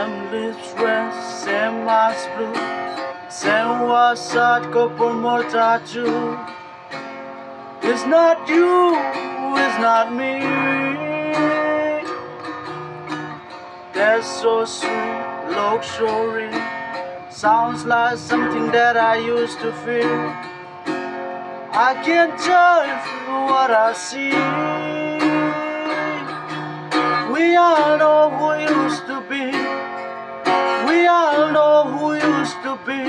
Same lips red, same eyes blue, same washad couple more tattoo. It's not you, it's not me. That's so sweet, luxury. Sounds like something that I used to feel. I can't tell you what I see. We all know who used to be. We all know who used to be.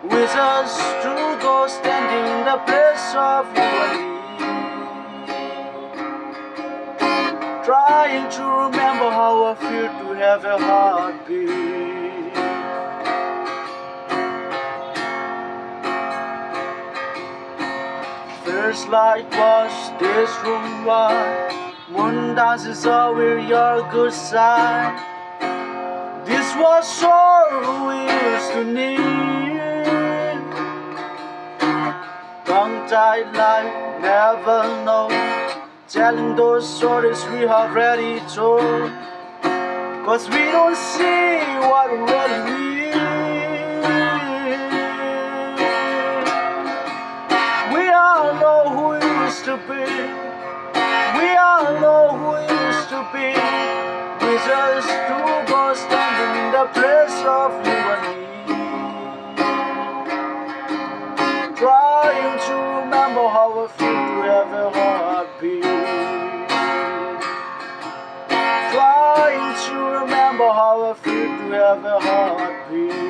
With us two go standing in the place of you and me. Trying to remember how I feel to have a heartbeat. First light was this room wide. Moon dances over your good side. This was all we used to need. Tongue-tied life, never know. Telling those stories we already told. Cause we don't see what we really need. We all know who used to be. We all know who used to be. We just two boys standing in the place of you and me. Trying to remember how I feel to have a heartbeat. Trying to remember how I feel to have a heartbeat.